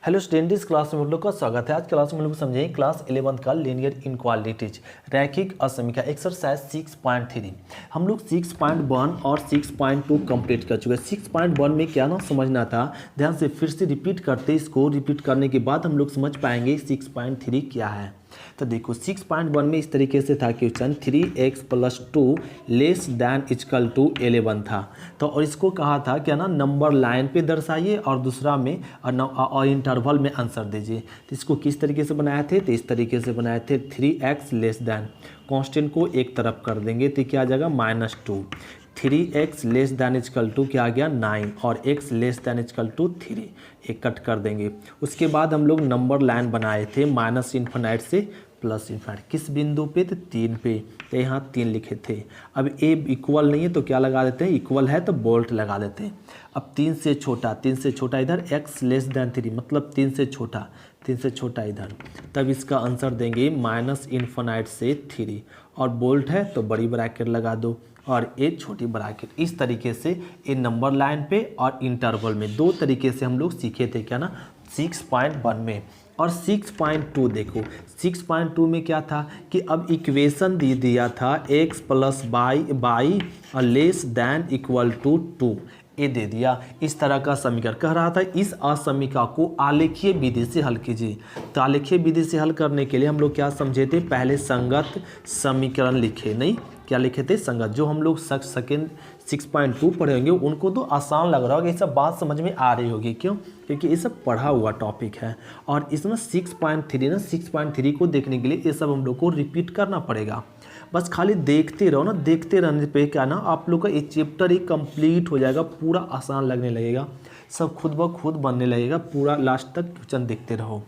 Hello student, इस class में हम लोग का स्वागत है। आज क्लास में हम लोग समझेंगे क्लास 11 का लीनियर इनक्वालिटीज रैखिक असमीका एक्सरसाइज 6.3। हम लोग 6.1 और 6.2 कंप्लीट कर चुके हैं। 6.1 में क्या ना समझना था, ध्यान से फिर से रिपीट करते, इसको रिपीट करने के बाद हम लोग समझ पाएंगे 6.3 क्या है। तो देखो 6.1 में इस तरीके से था question 3x + 2 less than equal to 11 था। तो और इसको कहा था क्या ना, नंबर लाइन पे दर्शाइए और दूसरा में और इंटरवल में आंसर दीजिए। तो इसको किस तरीके से बनाए थे, तो इस तरीके से बनाए थे 3x लेस दैन, कांस्टेंट को एक तरफ कर देंगे तो क्या आ जाएगा -2। 3x less than equal to क्या आ गया 9 और x less than equal to 3, एक कट कर देंगे। उसके बाद हम लोग नंबर लाइन बनाए थे -∞ से +∞। किस बिंदु पे, तो 3 पे, तो यहाँ 3 लिखे थे। अब a इक्वल नहीं है तो क्या लगा देते हैं, इक्वल है तो बोल्ट लगा देते हैं। अब 3 से छोटा इधर x लेस दैन 3 मतलब 3 से छोटा इधर, तब इसका आंसर देंगे -∞ से 3 और बोल्ट है तो बड़ी ब्रैकेट लगा दो और ये छोटी ब्रैकेट। इस तरीके से ये नंबर लाइन पे और इंटरवल में दो तरीके से हम लोग सीखे थे क्या ना 6.1 में। और 6.2 देखो, 6.2 में क्या था कि अब इक्वेशन दे दिया था x + y less than equal to 2, ये दे दिया। इस तरह का समीकरण कह रहा था, इस असमीका को आलेखीय विधि से हल कीजिए। तो आलेखीय विधि से हल करने के लिए हम लोग क्या समझे थे, पहले संगत समीकरण लिखे, नहीं क्या लिखे थे, संगत। जो हम लोग सेकेंड 6.2 पढ़े होंगे उनको तो आसान लग रहा होगा, ये सब बात समझ में आ रही होगी। क्यों? क्योंकि ये सब पढ़ा हुआ टॉपिक है। और इसमें 6.3 को देखने के लिए ये सब हम लोग को रिपीट करना पड़ेगा। बस खाली देखते रहो ना, देखते रहने पे क्या ना आप लोग का ये चैप्टर ही कंप्लीट हो जाएगा, पूरा आसान लगने लगेगा, सब खुद ब खुद बनने लगेगा। पूरा लास्ट तक क्वेश्चन देखते रहो।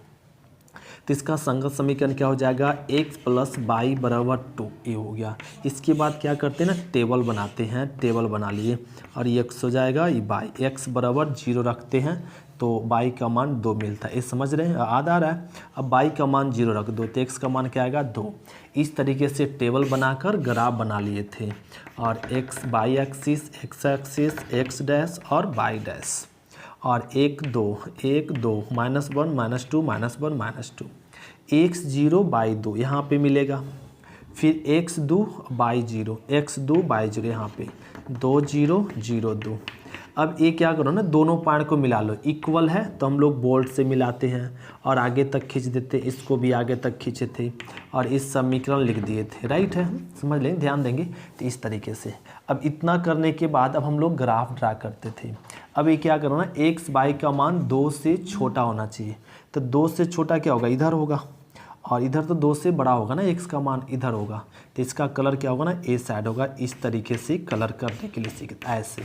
तो इसका संगत समीकरण क्या हो जाएगा, x + y = 2, ये हो गया। इसके बाद क्या करते हैं ना, टेबल बनाते हैं, टेबल बना लिए और ये x हो जाएगा, ये y, x = 0 रखते हैं तो y का मान 2 मिलता है। ये समझ रहे हैं, याद आ रहा है। अब y का मान 0 रख दो तो x का मान क्या आएगा 2। इस तरीके से टेबल बनाकर ग्राफ बना लिए थे और x y axis, x axis, x dash और y डैश और 1 2 1 2 -1 -2 -1 -2 x0 y 2 यहाँ पे मिलेगा। फिर x2 y 0 x2 y 0 यहाँ पे 2 0 0 2। अब ये क्या करो ना, दोनों पॉइंट को मिला लो, इक्वल है तो हम लोग बोल्ट से मिलाते हैं और आगे तक खींच देते, इसको भी आगे तक खींचे थे और इस समीकरण लिख दिए थे। राइट है, समझ लें, ध्यान देंगे तो इस तरीके से। अब इतना करने के बाद अब हम लोग ग्राफ ड्रा करते थे। अब ये क्या करो ना, x y का मान 2 से छोटा होना चाहिए। तो 2 से छोटा क्या होगा, इधर होगा, और इधर तो 2 से बड़ा होगा ना, x का मान इधर होगा। तो इसका कलर क्या होगा ना, ए साइड होगा। इस तरीके से कलर करने के लिए सीखते, ऐसे।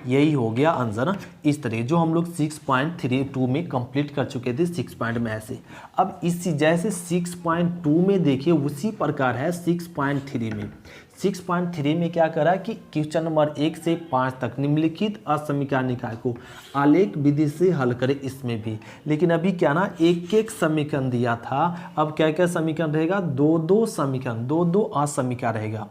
यही हो गया आंसर ना, इस तरह जो हम लोग 6.32 में कंप्लीट कर चुके थे 6 पॉइंट में ऐसे। अब इसी जैसे 6.2 में देखिए उसी प्रकार है 6.3 में। 6.3 में क्या करा कि क्वेश्चन नंबर 1 से 5 तक निम्नलिखित असमीकरण निकाय को आलेख विधि से हल करें, इसमें भी। लेकिन अभी क्या ना, एक एक समीकरण दिया था, अब क्या क्या समीकरण रहेगा, 2 समीकरण, 2 असमीकरण रहेगा।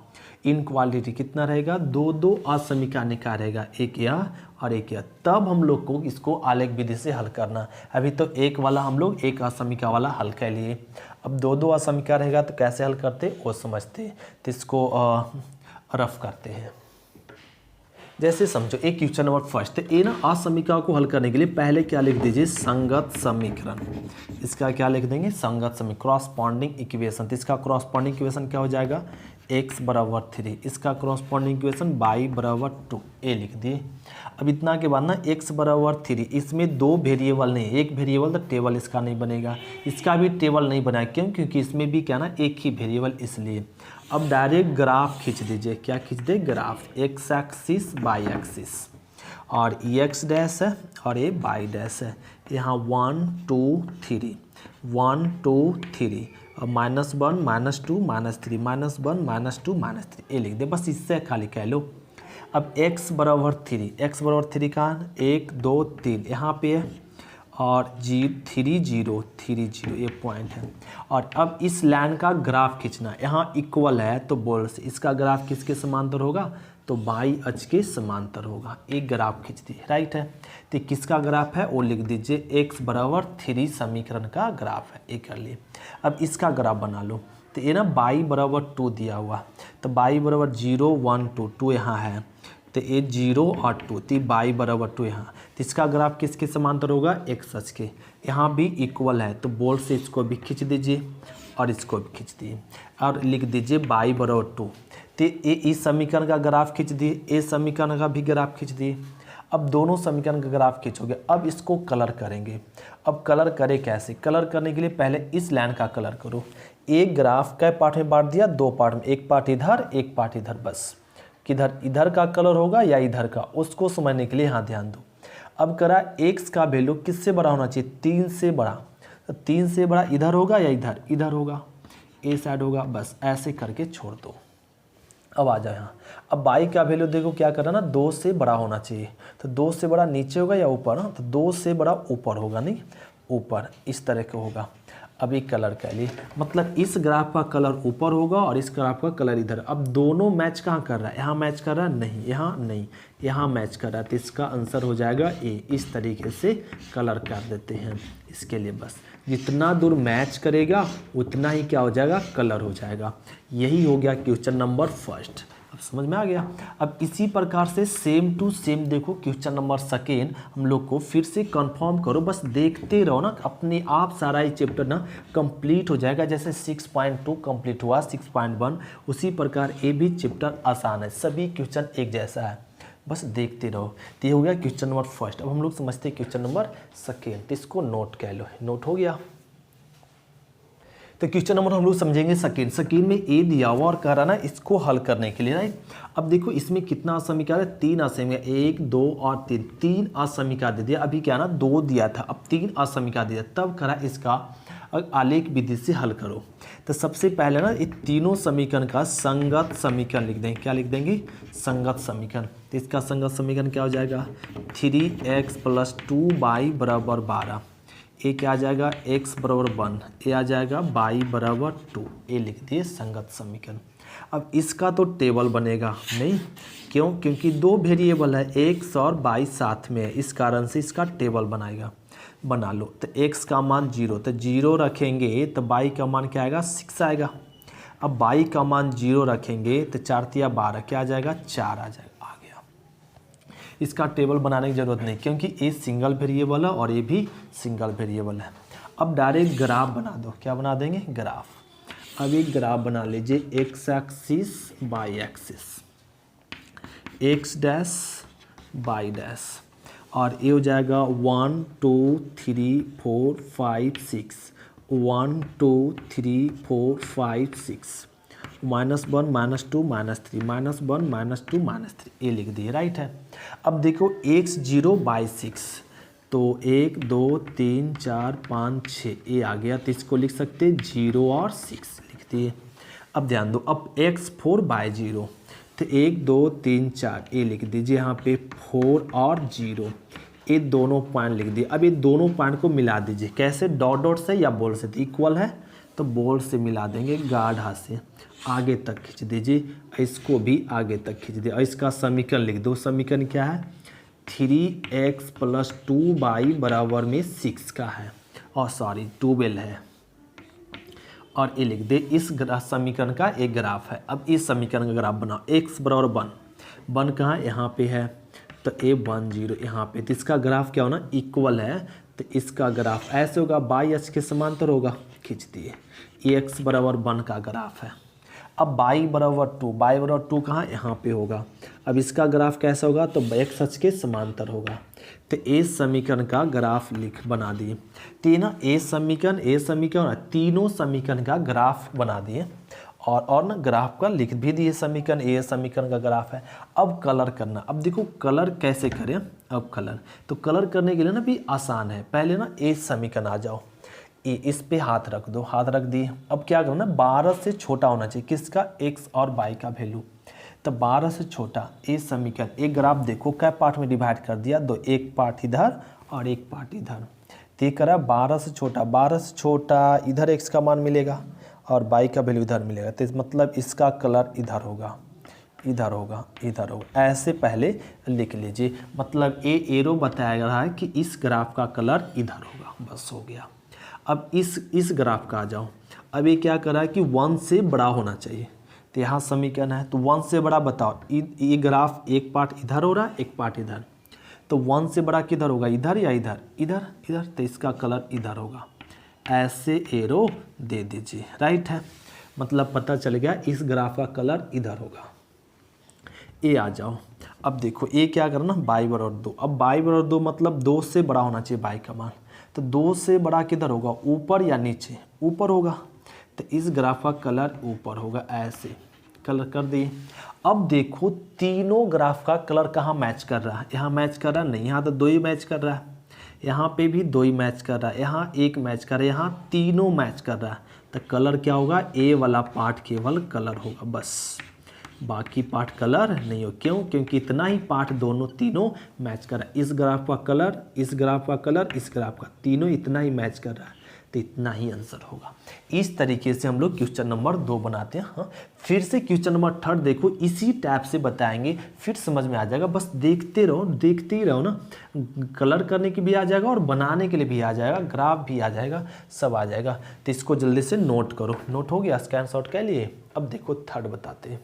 इनक्वालिटी कितना रहेगा, 2 असमीकरण निकाय रहेगा, एक यह और एक यह। तब हम लोग को इसको आलेख विधि से हल करना। अभी तो एक वाला हम लोग एक असमीकरण वाला हल कर लिए। अब 2 असमीकरण रहेगा तो कैसे हल करते वो समझते, तो इसको रफ करते हैं। जैसे समझो एक क्वेश्चन नंबर फर्स्ट, तो ये ना असमीकरण को हल करने के लिए पहले क्या लिख दीजिए, संगत समीकरण। इसका क्या लिख देंगे, संगत समीकरण, क्रॉसपॉन्डिंग इक्वेशन। तो इसका क्रॉसपॉन्डिंग इक्वेशन क्या हो जाएगा, x = 3, इसका क्रॉसपॉन्डिंग इक्वेशन y = 2, ए लिख दिए। अब इतना के बाद ना x = 3, इसमें 2 वेरिएबल नहीं, एक वेरिएबल, तो टेबल इसका नहीं बनेगा, इसका भी टेबल नहीं बना। क्यों? क्योंकि इसमें भी क्या ना एक ही वेरिएबल, इसलिए। अब डायरेक्ट ग्राफ खींच दीजिए, क्या खींच दे, graph, x axis y axis और x डैश है और ये y डैश है। यहाँ 1 2 3 1 2 3 और -1 -2 -3 -1 -2 -3, ये लिख दे, बस इससे खाली कह लो। अब x = 3 का 1 2 3 यहाँ पे है और 3 0 3 0, ये पॉइंट है। और अब इस लाइन का ग्राफ खींचना, यहाँ इक्वल है तो बोल से इसका ग्राफ किसके समांतर होगा, तो बाई अक्ष के समांतर होगा। एक ग्राफ खींच दिए, राइट है। तो किसका ग्राफ है वो लिख दीजिए, x बराबर 3 समीकरण का ग्राफ है, ये कर लिए। अब इसका ग्राफ बना लो। तो ये ना बाई बराबर 2 दिया हुआ, तो बाई बराबर 0 1 2 2 यहाँ है, तो ये 0 और 2, तो बाई बराबर 2 यहाँ। तो इसका ग्राफ किसके समांतर होगा, x अक्ष के। यहाँ भी इक्वल है, तो बोल से इसको भी खींच दीजिए और इसको भी खींच दिए और लिख दीजिए बाई बराबर 2। तो ये इस समीकरण का ग्राफ खींच दिए, इस समीकरण का भी ग्राफ खींच दिए। अब दोनों समीकरण का ग्राफ खींचोगे, अब इसको कलर करेंगे। अब कलर करें कैसे, कलर करने के लिए पहले इस लाइन का कलर करो। एक ग्राफ कै पार्ट में बांट दिया, 2 पार्ट में, एक पार्ट इधर एक पार्ट इधर, बस। किधर इधर का कलर होगा या इधर का, उसको समझने के लिए यहाँ ध्यान दो। अब करा x का वैल्यू किससे बड़ा होना चाहिए, 3 से बड़ा, तो 3 से बड़ा इधर होगा या इधर, इधर होगा, ए साइड होगा, बस ऐसे करके छोड़ दो। अब आ जाओ यहाँ। अब बाई का वैल्यू देखो क्या करना ना, 2 से बड़ा होना चाहिए, तो 2 से बड़ा नीचे होगा या ऊपर, ना तो 2 से बड़ा ऊपर होगा, नहीं ऊपर, इस तरह का होगा। अब एक कलर कर लिए, मतलब इस ग्राफ का कलर ऊपर होगा और इस ग्राफ का कलर इधर। अब दोनों मैच कहाँ कर रहा है, यहाँ मैच कर रहा है, नहीं यहाँ नहीं, यहाँ मैच कर रहा है, तो इसका आंसर हो जाएगा ए। इस तरीके से कलर कर देते हैं इसके लिए। बस जितना दूर मैच करेगा उतना ही क्या हो जाएगा, कलर हो जाएगा। यही हो गया क्वेश्चन नंबर फर्स्ट। अब समझ में आ गया। अब इसी प्रकार से सेम टू सेम देखो क्वेश्चन नंबर सेकेंड हम लोग को फिर से कंफर्म करो, बस देखते रहो ना, अपने आप सारा ये चैप्टर ना कंप्लीट हो जाएगा। जैसे 6.2 कंप्लीट हुआ 6.1, उसी प्रकार ये भी चैप्टर आसान है, सभी क्वेश्चन एक जैसा है, बस देखते रहो। तो ये हो गया क्वेश्चन नंबर फर्स्ट। अब हम लोग समझते हैं क्वेश्चन नंबर सेकेंड, तो इसको नोट कह लो, नोट हो गया। तो क्वेश्चन नंबर हम लोग समझेंगे सेकेंड। सेकेंड में ए दिया हुआ और कह रहा ना इसको हल करने के लिए, राइट। अब देखो इसमें कितना असमीकरण है, 3 असमीकरण, 1 2 और 3, 3 असमीकरण दे दिया। अभी क्या ना 2 दिया था, अब 3 असमीकरण दिया, तब कह रहा इसका आलेख विधि से हल करो। तो सबसे पहले ना ये तीनों समीकरण का संगत समीकरण लिख देंगे। क्या लिख देंगे, संगत समीकरण। तो इसका संगत समीकरण क्या हो जाएगा, 3x + 2y बराबर 12। ए क्या आ जाएगा, x बराबर 1, ए आ जाएगा y बराबर 2, ए लिख दिए संगत समीकरण। अब इसका तो टेबल बनेगा नहीं, क्यों, क्योंकि 2 वेरिएबल है, x और y साथ में है, इस कारण से इसका टेबल बनाएगा। बना लो। तो x का मान 0, तो 0 रखेंगे तो y का मान क्या आएगा, 6 आएगा। अब y का मान 0 रखेंगे तो 4 × 12 क्या आ जाएगा, 4 आ जाएगा। इसका टेबल बनाने की जरूरत नहीं, क्योंकि ये सिंगल वेरिएबल है और ये भी सिंगल वेरिएबल है। अब डायरेक्ट ग्राफ बना दो। क्या बना देंगे, ग्राफ। अब एक ग्राफ बना लीजिए, x axis y axis, x dash y dash, और ये हो जाएगा 1 2 3 4 5 6, 1 2 3 4 5 6, -1 -2 -3, -1 -2 -3, ये लिख दिए, राइट है। अब देखो x 0 y 6, तो 1 2 3 4 5 6 ये आ गया, तो इसको लिख सकते 0 और 6 लिख दिए। अब ध्यान दो, अब x 4 y 0, तो 1 2 3 4 ये लिख दीजिए, यहाँ पे 4 और 0, ये दोनों पॉइंट लिख दिए। अब ये दोनों पॉइंट को मिला दीजिए, कैसे, डॉट डॉट से या बोल से, तो इक्वल है तो बोल से मिला देंगे, गाढ़ा से आगे तक खींच दीजिए, इसको भी आगे तक खींच दिए। और इसका समीकरण लिख दो। समीकरण क्या है, 3x + 2y बराबर में 6 का है, और सॉरी 12 है, और ये लिख दे। इस समीकरण का एक ग्राफ है। अब इस समीकरण का ग्राफ बनाओ, x बराबर 1 कहाँ, यहाँ पे है, तो a 1 0 यहाँ पे, तो इसका ग्राफ क्या होना, इक्वल है, तो इसका ग्राफ ऐसे होगा, y अक्ष के समांतर होगा, खींच दिए। x बराबर 1 का ग्राफ है। अब y बराबर 2 कहाँ, यहाँ पे होगा। अब इसका ग्राफ कैसा होगा, तो x अक्ष के समांतर होगा, तो ए समीकरण का ग्राफ बना दिए। तो ये ना ए समीकरण तीनों समीकरण का ग्राफ बना दिए, और ना ग्राफ का लिख भी दिए समीकरण, ए समीकरण का ग्राफ है। अब कलर करना। अब देखो कलर कैसे करें, अब कलर करने के लिए ना भी आसान है। पहले ना ए समीकरण आ जाओ, इस पे हाथ रख दो, हाथ रख दिए। अब क्या करना, 12 से छोटा होना चाहिए किसका, x और y का वैल्यू, तो 12 से छोटा। ए समीकरण, एक ग्राफ देखो क्या पार्ट में डिवाइड कर दिया, दो, एक पार्ट इधर और एक पार्ट इधर। तो ये करा 12 से छोटा, इधर x का मान मिलेगा और y का वैल्यू इधर मिलेगा, तो मतलब इसका कलर इधर होगा, इधर होगा, इधर होगा, ऐसे पहले लिख लीजिए। मतलब ये एरो बताया रहा है कि इस ग्राफ का कलर इधर होगा, बस हो गया। अब इस ग्राफ का आ जाओ। अब ये क्या कर रहा है कि 1 से बड़ा होना चाहिए, तो यहाँ समीकरण है, तो 1 से बड़ा बताओ। ये ग्राफ एक पार्ट इधर हो रहा है, एक पार्ट इधर, तो 1 से बड़ा किधर होगा, इधर या इधर, इधर, इधर, तो इसका कलर इधर होगा। ऐसे एरो दे दीजिए, राइट है। मतलब पता चल गया इस ग्राफ का कलर इधर होगा। ए आ जाओ। अब देखो ए क्या करना, बाई बराबर 2। अब बाई बराबर 2 मतलब 2 से बड़ा होना चाहिए बाई का मान, तो 2 से बड़ा किधर होगा, ऊपर या नीचे, ऊपर होगा, तो इस ग्राफ का कलर ऊपर होगा। ऐसे कलर कर दिए। अब देखो तीनों ग्राफ का कलर कहाँ मैच कर रहा है, यहाँ मैच कर रहा है नहीं, यहाँ तो 2 ही मैच कर रहा है, यहाँ पे भी 2 ही मैच कर रहा है, यहाँ 1 मैच कर रहा है, यहाँ तीनों मैच कर रहा है, तो कलर क्या होगा, ए वाला पार्ट केवल कलर होगा बस, बाकी पार्ट कलर नहीं हो। क्यों, क्योंकि इतना ही पार्ट दोनों तीनों मैच कर रहा है। इस ग्राफ का कलर, इस ग्राफ का कलर, इस ग्राफ का, तीनों इतना ही मैच कर रहा है, तो इतना ही आंसर होगा। इस तरीके से हम लोग क्वेश्चन नंबर 2 बनाते हैं। हाँ, फिर से क्वेश्चन नंबर 3 देखो, इसी टाइप से बताएंगे, फिर समझ में आ जाएगा। बस देखते रहो, देखते ही रहो ना, कलर करने की भी आ जाएगा और बनाने के लिए भी आ जाएगा, ग्राफ भी आ जाएगा, सब आ जाएगा। तो इसको जल्दी से नोट करो। नोट हो गया, स्कैन शॉट के लिए। अब देखो थर्ड बताते हैं।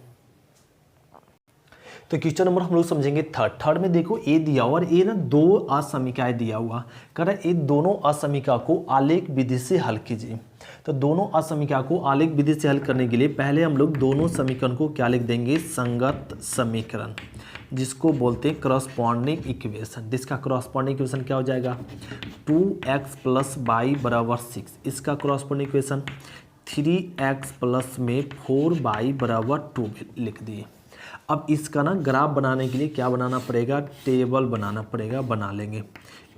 तो क्वेश्चन नंबर हम लोग समझेंगे थर्ड में देखो ए दिया हुआ, और ए ना 2 असमीकाएं दिया हुआ, कह रहा है ये दोनों असमीका को आलेख विधि से हल कीजिए। तो दोनों असमीका को आलेख विधि से हल करने के लिए पहले हम लोग दोनों समीकरण को क्या लिख देंगे, संगत समीकरण, जिसको बोलते हैं करस्पॉन्डिंग इक्वेशन। जिसका करस्पॉन्डिंग इक्वेशन क्या हो जाएगा, 2x + y = 6। इसका करस्पॉन्डिंग इक्वेशन 3x+ में 4y = 2 लिख दिए। अब इसका ना ग्राफ बनाने के लिए क्या बनाना पड़ेगा, टेबल बनाना पड़ेगा, बना लेंगे।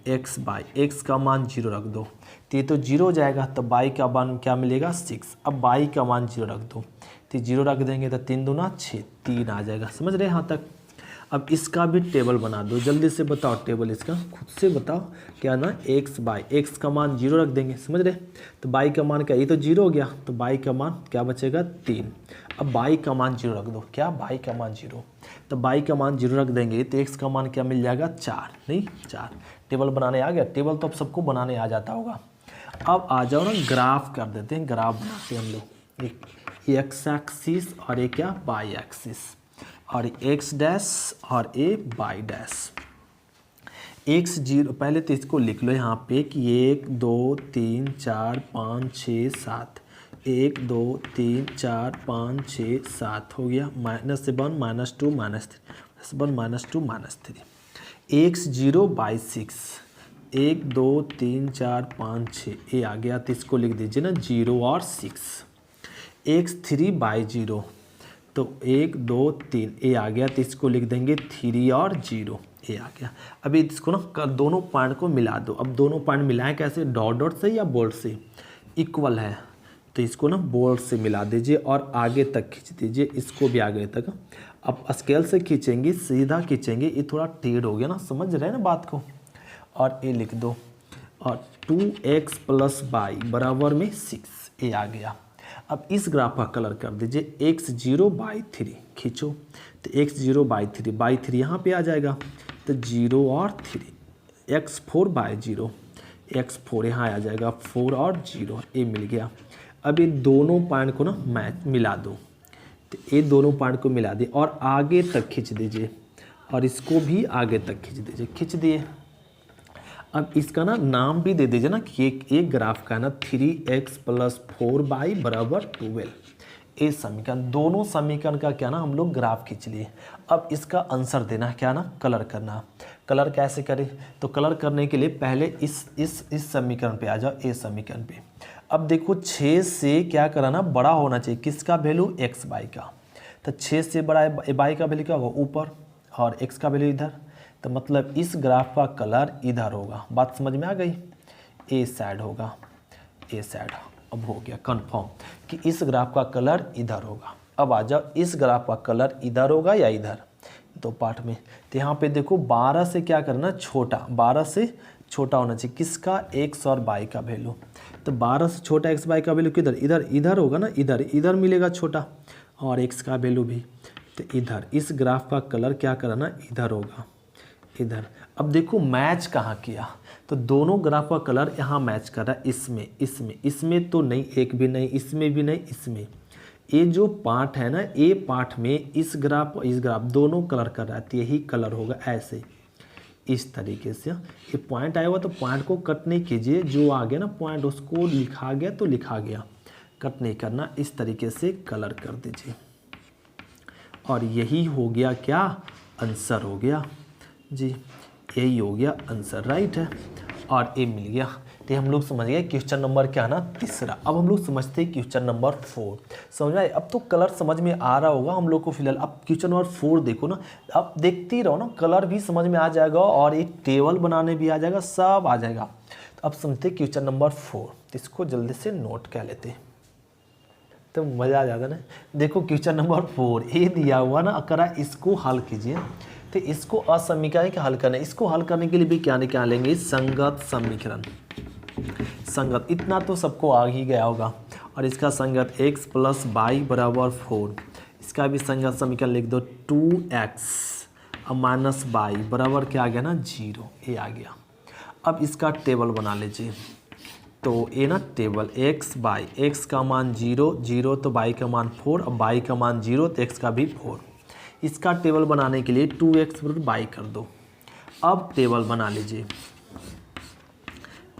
x का मान 0 रख दो, तो ये तो 0 हो जाएगा, तो y का मान क्या मिलेगा, 6। अब y का मान 0 रख दो, तो 0 रख देंगे तो 3 दूना 6, 3 आ जाएगा। समझ रहे यहाँ तक। अब इसका भी टेबल बना दो, जल्दी से बताओ टेबल इसका, खुद से बताओ क्या ना, x का मान 0 रख देंगे, समझ रहे। तो y का मान क्या, ये तो 0 हो गया, तो y का मान क्या बचेगा, 3। अब y का मान 0 रख दो, क्या y का मान 0, तो y का मान 0 रख देंगे, तो x का मान क्या मिल जाएगा, 4, नहीं 4। टेबल बनाने आ गया, टेबल तो अब सबको बनाने आ जाता होगा। अब आ जाओ ना, ग्राफ कर देते हैं, ग्राफ बनाते हैं हम लोग। एक एक्स एक्सिस और एक क्या, वाई एक्सिस, और एक्स डैश और ए वाई डैश। x0 पहले तो इसको लिख लो यहाँ पे कि 1 2 3 4 5 6 7, 1 2 3 4 5 6 7 हो गया। -1 -2 -3 -1 -2 -3, x0/6, 1 2 3 4 5 6, ये आ गया, तो इसको लिख दीजिए ना 0 और 6। x3/0, तो 1 2 3, ये आ गया, तो इसको लिख देंगे 3 और 0, ये आ गया। अभी इसको ना दोनों पॉइंट को मिला दो। अब दोनों पॉइंट मिलाएं कैसे, डॉट डॉट से या बोल्ड से, इक्वल है तो इसको ना बोल्ड से मिला दीजिए और आगे तक खींच दीजिए, इसको भी आगे तक। अब स्केल से खींचेंगे, सीधा खींचेंगे, ये थोड़ा टेढ़ हो गया ना, समझ रहे हैं ना बात को। और ये लिख दो, और 2x + y बराबर में 6, ये आ गया। अब इस ग्राफ का कलर कर दीजिए, x0/3 खींचो, तो x0/3 यहाँ पे आ जाएगा, तो 0 और 3, x4/0, x4 यहाँ आ जाएगा, 4 और 0, ये मिल गया। अब ये दोनों पॉइंट को ना मैच मिला दो, तो ये दोनों पॉइंट को मिला दिए और आगे तक खींच दीजिए, और इसको भी आगे तक खींच दीजिए, खींच दिए। अब इसका ना नाम भी दे दीजिए ना कि एक ग्राफ का ना 3x + 4y = 12। ये समीकरण, दोनों समीकरण का क्या ना हम लोग ग्राफ खींच लिए। अब इसका आंसर देना क्या ना, कलर करना। कलर कैसे करें, तो कलर करने के लिए पहले इस समीकरण पे आ जाओ, ए समीकरण पे। अब देखो 6 से क्या कराना, बड़ा होना चाहिए, किसका वैल्यू, x y का। तो 6 से बड़ा y का वैल्यू क्या होगा, ऊपर, और x का वैल्यू इधर। तो मतलब इस ग्राफ का कलर इधर होगा। बात समझ में आ गई, ए साइड होगा, ए साइड। अब हो गया कंफर्म कि इस ग्राफ का कलर इधर होगा। अब आ जाओ, इस ग्राफ का कलर इधर होगा या इधर, दो पार्ट में। तो यहाँ पे देखो 12 से क्या करना, छोटा, 12 से छोटा होना चाहिए, किसका, x और y का वैल्यू। तो 12 से छोटा x y का वैल्यू किधर, इधर, इधर होगा ना, इधर मिलेगा छोटा, और x का वैल्यू भी। तो इधर इस ग्राफ का कलर क्या कराना, इधर होगा, इधर। अब देखो मैच कहाँ किया, तो दोनों ग्राफ का कलर यहाँ मैच कर रहा है, इसमें इसमें इसमें तो नहीं, एक भी नहीं, इसमें भी नहीं, इसमें। ये जो पार्ट है ना, ये पार्ट में इस ग्राफ दोनों कलर कर रहा है, तो यही कलर होगा ऐसे, इस तरीके से। ये पॉइंट आया हुआ तो पॉइंट को कट नहीं कीजिए, जो आ गया ना पॉइंट उसको लिखा गया तो लिखा गया, कट नहीं करना, इस तरीके से कलर कर दीजिए। और यही हो गया क्या, आंसर हो गया जी, यही हो गया आंसर, राइट है। और ये मिल गया, तो हम लोग समझ गए क्वेश्चन नंबर क्या है ना, तीसरा। अब हम लोग समझते हैं क्वेश्चन नंबर 4, समझ में आए। अब तो कलर समझ में आ रहा होगा हम लोग को फिलहाल। अब क्वेश्चन नंबर 4 देखो ना, अब देखते ही रहो ना, कलर भी समझ में आ जाएगा और एक टेबल बनाने भी आ जाएगा, सब आ जाएगा। तो अब समझते क्वेश्चन नंबर 4, तो इसको जल्दी से नोट कर लेते हैं तो मज़ा आ जाता ना। देखो क्वेश्चन नंबर 4 ये दिया हुआ ना, अकरा इसको हल कीजिए। तो इसको असमीकरण के हल करना, इसको हल करने के लिए भी क्या निकालेंगे, संगत समीकरण। संगत इतना तो सबको आ ही गया होगा। और इसका संगत x + y = 4, इसका भी संगत समीकरण लिख दो, 2x - y बराबर क्या आ गया ना, 0, ये आ गया। अब इसका टेबल बना लीजिए। तो ये ना टेबल x बाई, x का मान 0 0, तो y का मान 4, अब y का मान 0 तो x का भी 4। इसका टेबल बनाने के लिए 2x = y कर दो। अब टेबल बना लीजिए,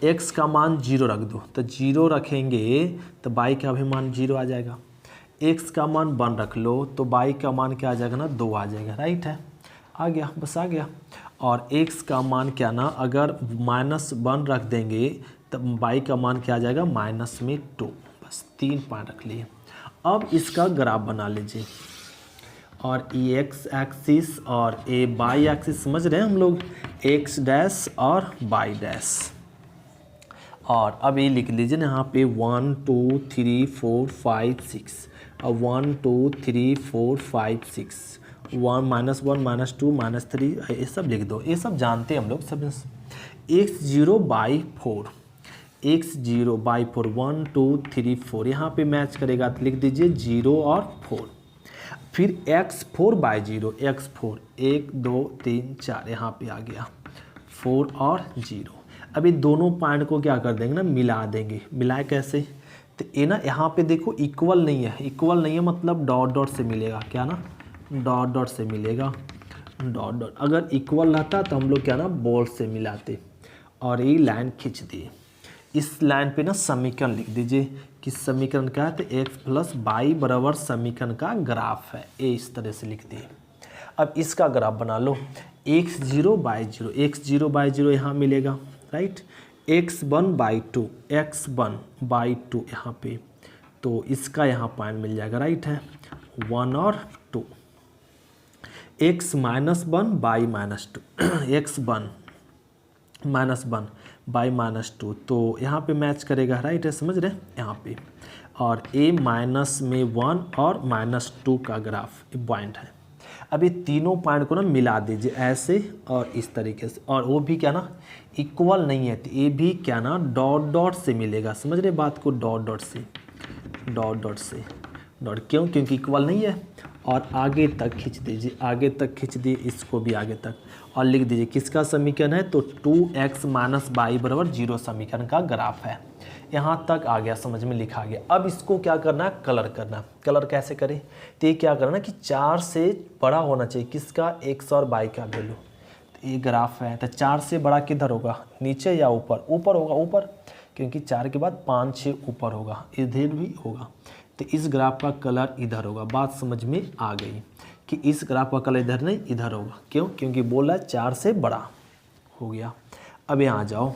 x का मान 0 रख दो, तो 0 रखेंगे तो y का भी मान 0 आ जाएगा। x का मान 1 रख लो तो y का मान क्या आ जाएगा ना, 2 आ जाएगा, राइट है, आ गया, बस आ गया। और x का मान क्या ना, अगर -1 रख देंगे तो y का मान क्या आ जाएगा, -2, बस 3 पॉइंट रख लिए। अब इसका ग्राफ बना लीजिए, और ये x एक्सिस और ये y एक्सिस, समझ रहे हैं हम लोग, x' और y'। और अब ये लिख लीजिए ना यहाँ पे 1 2 3 4 5 6, अब 1 2 3 4 5 6, 1 -1 -2 -3, ये सब लिख दो, ये सब जानते हैं हम लोग सब। x0/4, x0/4 1 2 3 4 यहाँ पे मैच करेगा, तो लिख दीजिए 0 और 4। फिर x4/0, x4 1 2 3 4 यहाँ पे आ गया, 4 और 0। अभी दोनों पॉइंट को क्या कर देंगे ना, मिला देंगे। मिलाए कैसे, तो ये ना यहाँ पे देखो इक्वल नहीं है, इक्वल नहीं है मतलब डॉट डॉट से मिलेगा, क्या ना, डॉट डॉट से मिलेगा, डॉट डॉट। अगर इक्वल रहता तो हम लोग क्या ना, बोल्ट से मिलाते। और ये लाइन खींच दिए, इस लाइन पे ना समीकरण लिख दीजिए कि समीकरण क्या है, तो x + y बराबर समीकरण का ग्राफ है, ये इस तरह से लिख दिए। अब इसका ग्राफ बना लो, x0/0, x0/0 यहाँ मिलेगा, राइट, x1/2, x1/2 यहाँ पे, तो इसका यहाँ पॉइंट मिल जाएगा, राइट है, 1 और 2। x - 1 y -2 x1 -1 y -2, तो यहाँ पे मैच करेगा, राइट है, समझ रहे यहाँ पे। और a माइनस में 1 और -2 का ग्राफ पॉइंट है। अब ये तीनों पॉइंट को ना मिला दीजिए ऐसे और इस तरीके से, और वो भी क्या ना, इक्वल नहीं है, तो ये भी क्या ना, डॉट डॉट से मिलेगा, समझ रहे बात को, डॉट डॉट से, डॉट डॉट से, डॉट, क्यों, क्योंकि इक्वल नहीं है। और आगे तक खींच दीजिए, आगे तक खींच दिए, इसको भी आगे तक, और लिख दीजिए किसका समीकरण है, तो 2x - y बराबर 0 समीकरण का ग्राफ है। यहाँ तक आ गया, समझ में लिखा गया। अब इसको क्या करना है, कलर करना। कलर कैसे करें, तो ये क्या करना कि 4 से बड़ा होना चाहिए किसका, x और y का वैल्यू। तो ये ग्राफ है, तो 4 से बड़ा किधर होगा, नीचे या ऊपर, ऊपर होगा, ऊपर, क्योंकि 4 के बाद 5 6 ऊपर होगा, इधर भी होगा। तो इस ग्राफ का कलर इधर होगा। बात समझ में आ गई कि इस ग्राफ का कलर इधर नहीं इधर होगा, क्यों, क्योंकि बोला 4 से बड़ा हो गया। अब यहाँ जाओ,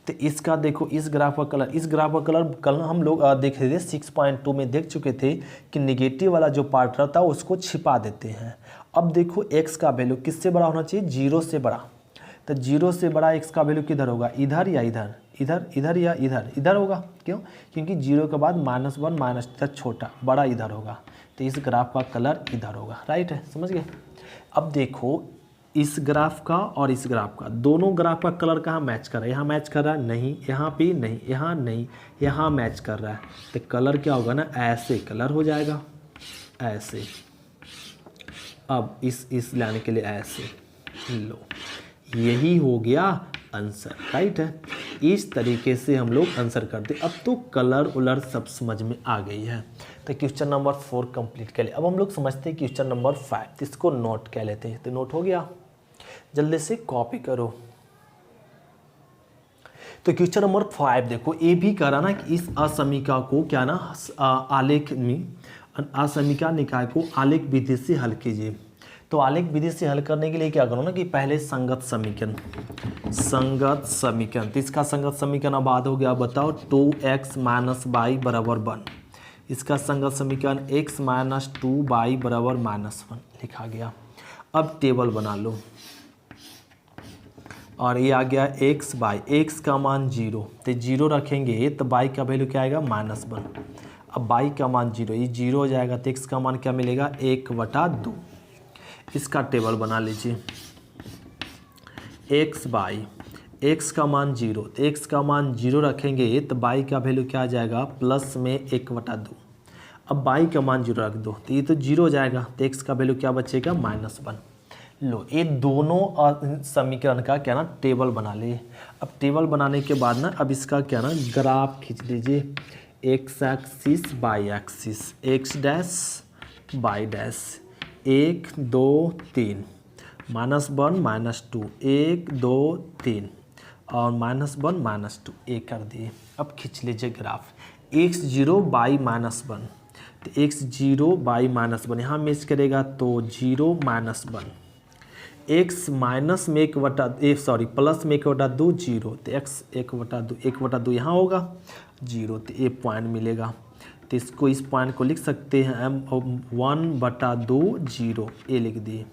तो इसका देखो, इस ग्राफ का कलर, इस ग्राफ का कलर कल हम लोग देख रहे थे 6.2 में देख चुके थे कि नेगेटिव वाला जो पार्ट रहता है उसको छिपा देते हैं। अब देखो x का वैल्यू किससे बड़ा होना चाहिए, 0 से बड़ा। तो 0 से बड़ा x का वैल्यू किधर होगा, इधर या इधर, इधर इधर या इधर, इधर होगा, क्यों, क्योंकि 0 के बाद -1 -2 छोटा, बड़ा इधर होगा। तो इस ग्राफ का कलर इधर होगा, राइट है, समझ गए। अब देखो इस ग्राफ का और इस ग्राफ का, दोनों ग्राफ का कलर कहाँ मैच कर रहा है, यहाँ मैच कर रहा है, नहीं, यहाँ पे नहीं, यहाँ नहीं, यहाँ मैच कर रहा है। तो कलर क्या होगा ना, ऐसे कलर हो जाएगा, ऐसे, अब इस लाने के लिए ऐसे लो, यही हो गया आंसर, राइट है। इस तरीके से हम लोग आंसर करते। अब तो कलर उलर सब समझ में आ गई है। तो क्वेश्चन नंबर 4 कंप्लीट कर लिया। अब हम लोग समझते हैं क्वेश्चन नंबर 5, इसको नोट कह लेते हैं। तो नोट हो गया, जल्दी से कॉपी करो। तो क्वेश्चन नंबर 5 देखो, ये भी कह रहा ना कि इस असमीका को क्या ना आलेख में असमीका निकाय को आलेख विधि से हल कीजिए। तो आलेख विधि से हल करने के लिए क्या करो ना कि पहले संगत समीकरण तो इसका संगत समीकरण आबाद हो गया। बताओ 2x - y बराबर 1। इसका संगत समीकरण x - 2y बराबर -1 लिखा गया। अब टेबल बना लो और ये आ गया x बाई x का मान 0, तो 0 रखेंगे तो y का वैल्यू क्या आएगा -1। अब y का मान 0, ये 0 हो जाएगा तो x का मान क्या मिलेगा 1/2। इसका टेबल बना लीजिए। x बाई x का मान 0, तो x का मान 0 रखेंगे तो y का वैल्यू क्या आ जाएगा प्लस में 1/2। अब y का मान 0 रख दो तो ये तो 0 हो जाएगा, तो x का वैल्यू क्या बचेगा -1। लो, ये दोनों समीकरण का क्या ना टेबल बना लिए। अब टेबल बनाने के बाद ना अब इसका क्या ना ग्राफ खींच लीजिए। x axis y axis, x dash y dash, 1 2 3 -1 -2 1 2 3 और -1 -2 1 कर दिए। अब खींच लीजिए ग्राफ x0 y -1, तो x0 y -1 यहाँ मैच करेगा तो 0 -1, x माइनस में प्लस में 1/2 0, तो x 1/2 यहाँ होगा 0, तो ए पॉइंट मिलेगा। तो इसको इस पॉइंट को लिख सकते हैं हम 1/2 0 ए लिख दिए।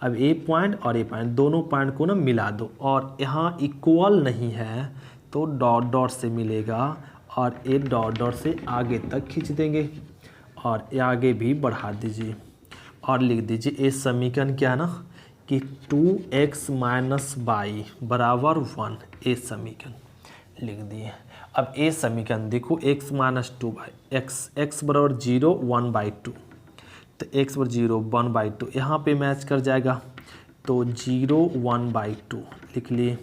अब ए पॉइंट और ए पॉइंट दोनों पॉइंट को ना मिला दो और यहाँ इक्वल नहीं है तो डॉट डॉट से मिलेगा और ए डॉट डॉट से आगे तक खींच देंगे और आगे भी बढ़ा दीजिए और लिख दीजिए ए समीकरण क्या है ना कि 2x - y बराबर 1, ए समीकरण लिख दिए। अब ए समीकरण देखो x - 2y x बराबर 0 1/2, तो x बराबर 0 1/2 यहाँ पे मैच कर जाएगा तो 0 1/2 लिख लिए।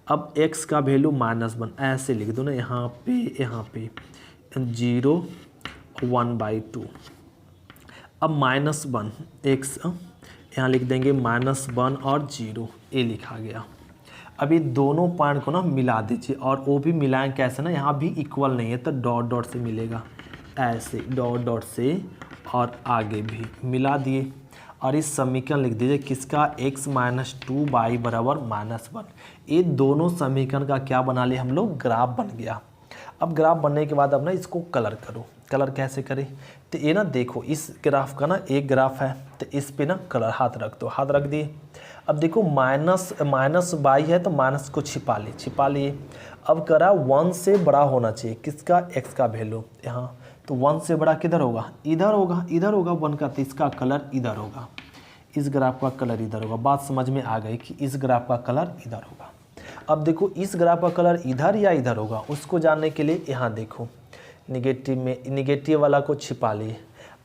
अब x का वैल्यू -1 ऐसे लिख दो ना, यहाँ पे 0 1/2। अब -1 x यहाँ लिख देंगे -1 और 0 ए लिखा गया। अब ये दोनों पॉइंट को ना मिला दीजिए और वो भी मिलाएं कैसे ना, यहाँ भी इक्वल नहीं है तो डॉट डॉट से मिलेगा, ऐसे डॉट डॉट से और आगे भी मिला दिए और इस समीकरण लिख दीजिए किसका x - 2y बराबर -1। ये दोनों समीकरण का क्या बना लिया हम लोग ग्राफ बन गया। अब ग्राफ बनने के बाद अब ना इसको कलर करो। कलर कैसे करें, तो ये ना देखो इस ग्राफ का ना एक ग्राफ है तो इस पे ना कलर हाथ रख दो, हाथ रख दिए। अब देखो माइनस बाई है तो माइनस को छिपा लिए। अब करा 1 से बड़ा होना चाहिए किसका x का वैल्यू यहाँ, तो 1 से बड़ा किधर होगा इधर होगा 1 का, तो इसका कलर इधर होगा, इस ग्राफ का कलर इधर होगा। बात समझ में आ गई कि इस ग्राफ का कलर इधर होगा। अब देखो इस ग्राफ का कलर इधर या इधर होगा, उसको जानने के लिए यहाँ देखो निगेटिव वाला को छिपा लिए।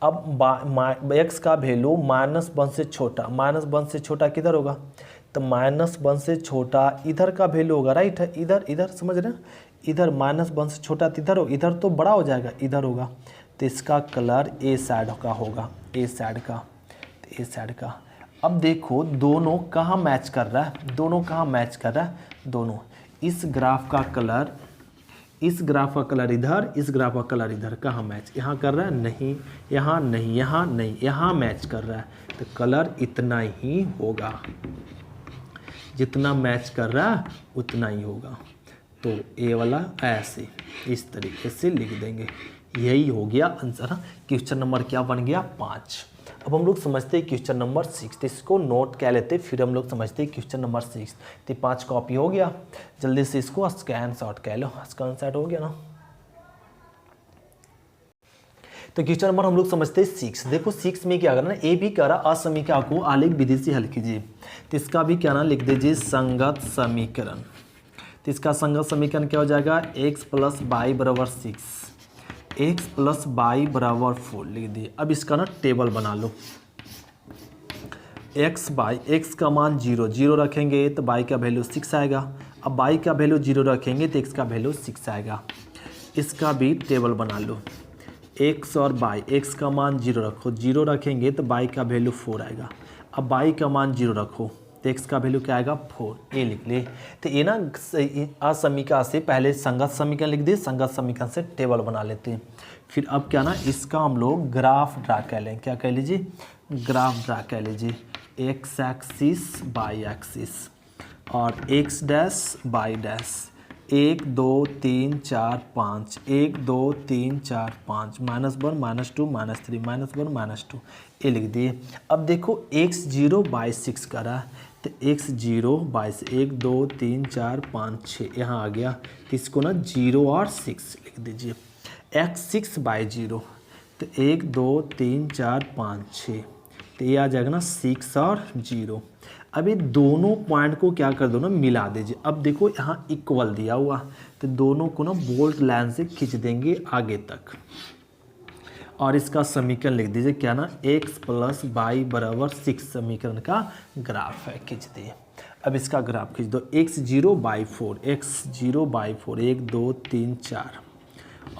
अब x का वैल्यू -1 से छोटा, -1 से छोटा किधर होगा, तो -1 से छोटा इधर का वैल्यू होगा, राइट है इधर समझ रहे हैं, इधर -1 से छोटा तो इधर इधर तो बड़ा हो जाएगा इधर होगा, तो इसका कलर ए साइड का होगा, ए साइड का। अब देखो दोनों कहाँ मैच कर रहा है, दोनों इस ग्राफ का कलर इधर, इस ग्राफ का कलर इधर, कहाँ मैच यहाँ कर रहा है, नहीं यहाँ नहीं, यहाँ मैच कर रहा है, तो कलर इतना ही होगा, जितना मैच कर रहा है उतना ही होगा। तो ए वाला ऐसे इस तरीके से लिख देंगे, यही हो गया आंसर। क्वेश्चन नंबर क्या बन गया 5। अब हम लोग समझते हैं क्वेश्चन नंबर 6, तो इसको नोट क्या लेते फिर हम लोग समझते हैं क्वेश्चन नंबर 6। तो 5 कॉपी हो गया, जल्दी से इसको स्कैन शॉट कह लो, स्कैन शॉट हो गया ना। तो क्वेश्चन नंबर हम लोग समझते हैं 6। देखो 6 में क्या करना है, ए भी कह रहा असमीका को आलेख विधि से हल कीजिए, तो इसका भी क्या ना लिख दीजिए संगत समीकरण। तो इसका संगत समीकरण क्या हो जाएगा, x + y बराबर 6, x + y बराबर 4 लिख दिए। अब इसका ना टेबल बना लो, एक्स बाई एक्स का मान 0 रखेंगे तो बाई का वैल्यू 6 आएगा। अब बाई का वैल्यू 0 रखेंगे तो एक्स का वैल्यू 6 आएगा। इसका भी टेबल बना लो। एक्स और बाई, एक्स का मान 0 रखो, 0 रखेंगे तो बाई का वैल्यू 4 आएगा। अब बाई का मान 0 रखो तो एक्स का वैल्यू क्या आएगा 4। ए लिख ले। तो ये ना असमीका से पहले संगत समीकरण लिख दे, संगत समीकरण से टेबल बना लेते हैं। फिर अब क्या ना इसका हम लोग ग्राफ ड्रा कर लें। क्या कह लीजिए, ग्राफ ड्रा कर लीजिए। एक्स एक्सिस बाई एक्सिस और एक्स डैश बाई डैश, 1 2 3 4 5, 1 2 3 4 5, -1 -2 -3 -1 -2 ये लिख दिए। अब देखो x0 बाई 6 करा तो x0 बाई 1 2 3 4 5 6 यहाँ आ गया। तो इसको ना 0 और 6 लिख दीजिए। x6 बाई 0 तो 1 2 3 4 5 6, तो ये आ जाएगा ना 6 और 0। अब ये दोनों पॉइंट को क्या कर दो ना, मिला दीजिए। अब देखो यहाँ इक्वल दिया हुआ, तो दोनों को ना बोल्ट लाइन से खींच देंगे आगे तक और इसका समीकरण लिख दीजिए। क्या ना x + y = 6 समीकरण का ग्राफ है, खींच दिए। अब इसका ग्राफ खींच दो। x0 बाई 4, x0 बाई 4, 1 2 3 4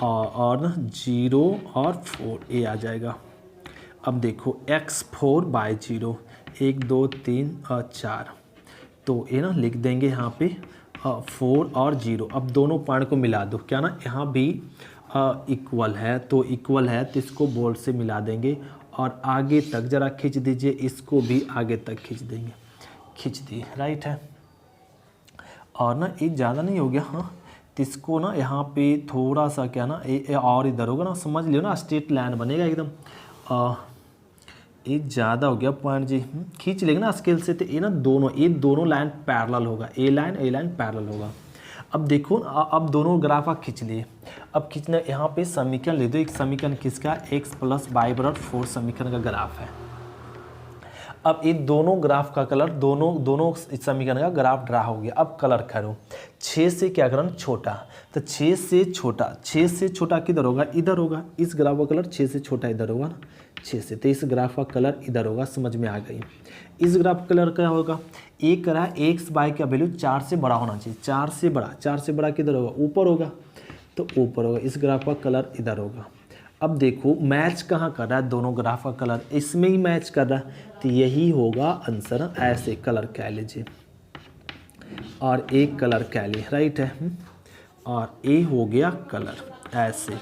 और ना 0 और 4 ये आ जाएगा। अब देखो x4 बाई 0, 1 2 3 और 4, तो ये ना लिख देंगे यहाँ पे 4 और 0। अब दोनों पॉइंट को मिला दो। क्या ना यहाँ भी इक्वल है, तो इक्वल है तो इसको बोल्ट से मिला देंगे और आगे तक ज़रा खींच दीजिए। इसको भी आगे तक खींच देंगे, खींच दिए, राइट है। और ना एक ज़्यादा नहीं हो गया, हाँ, तो इसको ना यहाँ पे थोड़ा सा क्या ना और इधर होगा ना, समझ लियो ना, स्ट्रेट लाइन बनेगा एकदम। ये ज़्यादा हो गया पॉइंट जी, खींच लेंगे ना स्केल से, तो ये ना दोनों लाइन पैरेलल होगा, ए लाइन पैरेलल होगा। अब देखो अब दोनों ग्राफ आप खींच लिए। अब खींचना यहाँ पे समीकरण ले दो। एक समीकरण किसका, x + y = 4 समीकरण का ग्राफ है। अब ये दोनों ग्राफ का कलर, दोनों समीकरण का ग्राफ ड्रा हो गया। अब कलर करो। 6 से क्या करना, छोटा, तो 6 से छोटा किधर होगा, इधर होगा। इस ग्राफ का कलर 6 से छोटा इधर होगा ना, 6 से, तो इस ग्राफ का कलर इधर होगा। समझ में आ गई। इस ग्राफ का कलर क्या होगा, एक करा एक्स बाई का वैल्यू 4 से बड़ा होना चाहिए। 4 से बड़ा किधर होगा, ऊपर होगा, तो ऊपर होगा। इस ग्राफ का कलर इधर होगा। अब देखो मैच कहाँ कर रहा है, दोनों ग्राफ का कलर इसमें ही मैच कर रहा है, तो यही होगा आंसर। ऐसे कलर कह लीजिए और एक कलर कह लिए, राइट है। और ए हो गया कलर ऐसे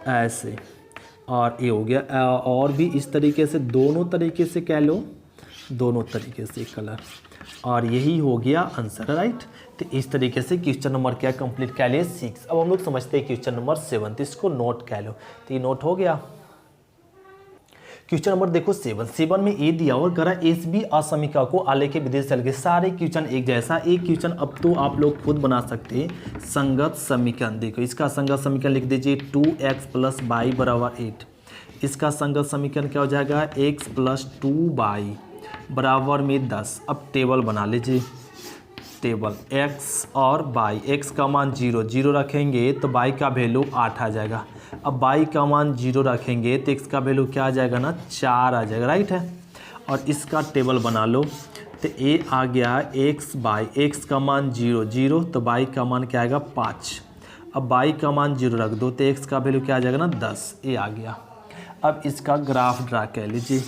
ऐसे, और ये हो गया। और भी इस तरीके से, दोनों तरीके से कह लो, दोनों तरीके से कलर, और यही हो गया आंसर, राइट। तो इस तरीके से क्वेश्चन नंबर क्या कंप्लीट कह लिए 6। अब हम लोग समझते हैं क्वेश्चन नंबर 7, तो इसको नोट कह लो। तो ये नोट हो गया। क्वेश्चन नंबर देखो 7 में ए दिया और करा एस बी असमीका को आलेख विधि से अलग। सारे क्वेश्चन एक जैसा। एक क्वेश्चन अब तो आप लोग खुद बना सकते हैं। संगत समीकरण देखो, इसका संगत समीकरण लिख दीजिए 2x + y = 8। इसका संगत समीकरण क्या हो जाएगा, x + 2y = 10। अब टेबल बना लीजिए। टेबल x और y, x का मान 0 रखेंगे तो y का वैल्यू 8 आ जाएगा। अब y का मान 0 रखेंगे तो x का वैल्यू क्या आ जाएगा ना, 4 आ जाएगा, राइट है। और इसका टेबल बना लो। तो a आ गया x बाई, x का मान 0 तो y का मान क्या आएगा 5। अब y का मान 0 रख दो तो x का वैल्यू क्या आ जाएगा ना 10, ये आ गया। अब इसका ग्राफ ड्रा कर लीजिए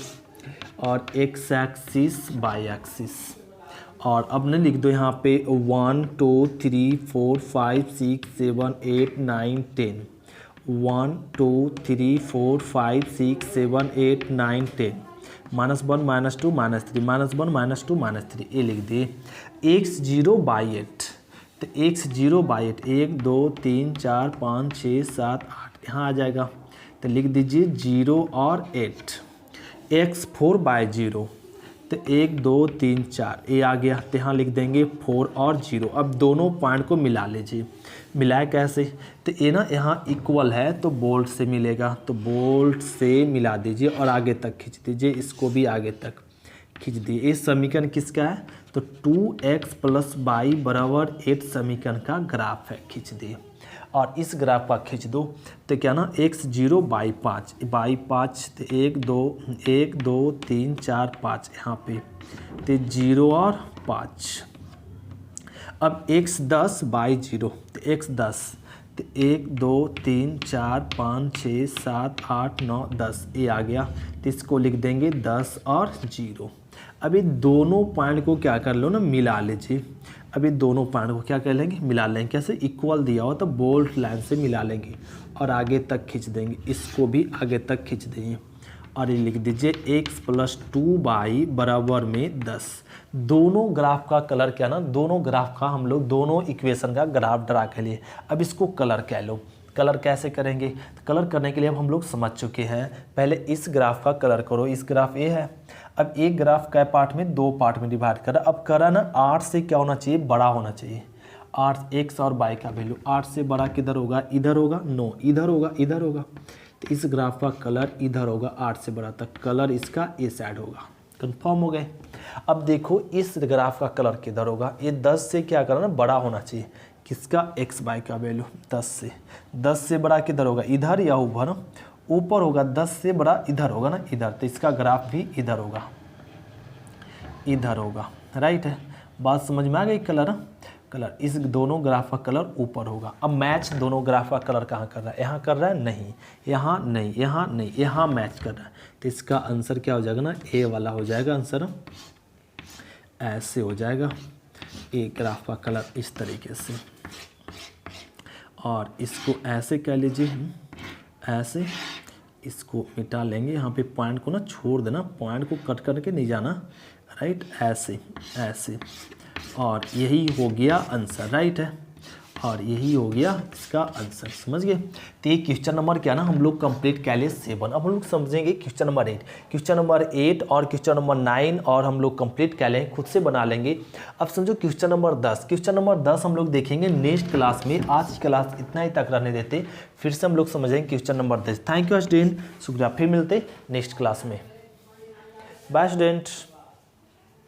और x एक्सिस बाई एक्सिस, और अब ने लिख दो यहाँ पे 1 2 3 4 5 6 7 8 9 10। 1 2 3 4 5 6 7 8 9 10, -1 -2 -3 -1 -2 -3 ये लिख दिए। x0 बाई 8, तो x0 बाई 8 1 2 3 4 5 6 7 8 यहाँ आ जाएगा। तो लिख दीजिए 0 और 8। x4 बाई 0, तो 1 2 3 4 ये आ गया। तो यहाँ लिख देंगे 4 और 0। अब दोनों पॉइंट को मिला लीजिए। मिलाए कैसे, तो ये ना यहाँ इक्वल है तो बोल्ट से मिलेगा, तो बोल्ट से मिला दीजिए और आगे तक खींच दीजिए। इसको भी आगे तक खींच दिए। ये समीकरण किसका है, तो 2x + y = 8 समीकरण का ग्राफ है, खींच दिए। और इस ग्राफ का खींच दो तो क्या ना x0 बाई 5 तो 1 2 3 4 5 यहाँ पे तो 0 और 5। अब x10 बाई 0 तो x10 तो 1 2 3 4 5 6 7 8 9 10 ये आ गया। तो इसको लिख देंगे 10 और 0। अभी दोनों पॉइंट को क्या कर लो ना, मिला लीजिए। अभी दोनों पॉइंट को क्या कर लेंगे, मिला लेंगे। कैसे, इक्वल दिया हो तो बोल्ड लाइन से मिला लेंगे और आगे तक खींच देंगे। इसको भी आगे तक खींच देंगे और ये लिख दीजिए x+2 बाई बराबर में 10। दोनों ग्राफ का कलर क्या ना, दोनों ग्राफ का हम लोग दोनों इक्वेशन का ग्राफ ड्रा कर लिए। अब इसको कलर कह लो। कलर कैसे करेंगे, तो कलर करने के लिए अब हम लोग समझ चुके हैं। पहले इस ग्राफ का कलर करो। इस ग्राफ ए है। अब एक ग्राफ का पार्ट में 2 पार्ट में डिवाइड करा। अब करा ना 8 से क्या होना चाहिए, बड़ा होना चाहिए। 8 एक्स और वाई का वैल्यू 8 से बड़ा किधर होगा, इधर होगा, नो इधर होगा, इधर होगा। तो इस ग्राफ का कलर इधर होगा, 8 से बड़ा तक कलर इसका ए साइड होगा। कंफर्म हो गए। अब देखो इस ग्राफ का कलर किधर होगा, ये 10 से क्या करना, बड़ा होना चाहिए। किसका, एक्स वाई का वैल्यू 10 से बड़ा किधर होगा, इधर या ऊपर, ऊपर होगा। 10 से बड़ा इधर होगा ना, इधर। तो इसका ग्राफ भी इधर होगा, इधर होगा। राइट है, बात समझ में आ गई। कलर इस दोनों ग्राफ का कलर ऊपर होगा। अब मैच दोनों ग्राफ का कलर कहाँ कर रहा है, यहाँ कर रहा है, नहीं यहाँ नहीं, यहाँ नहीं, यहाँ मैच कर रहा है। तो इसका आंसर क्या हो जाएगा ना, ए वाला हो जाएगा आंसर। ऐसे हो जाएगा ए ग्राफ का कलर इस तरीके से। और इसको ऐसे कह लीजिए, ऐसे इसको मिटा लेंगे। यहाँ पे पॉइंट को ना छोड़ देना, पॉइंट को कट करके नहीं जाना। राइट, ऐसे ऐसे। और यही हो गया आंसर। राइट है, और यही हो गया इसका आंसर। समझ गए। तो ये क्वेश्चन नंबर क्या ना हम लोग कंप्लीट कर लिए 7। अब हम लोग समझेंगे क्वेश्चन नंबर 8। क्वेश्चन नंबर 8 और क्वेश्चन नंबर 9 और हम लोग कंप्लीट कर लें, खुद से बना लेंगे। अब समझो क्वेश्चन नंबर 10। क्वेश्चन नंबर 10 हम लोग देखेंगे नेक्स्ट क्लास में। आज की क्लास इतना ही तक रहने देते, फिर से हम लोग समझेंगे question number 10। Thank you student, शुक्रिया। फिर मिलते नेक्स्ट क्लास में। Bye student.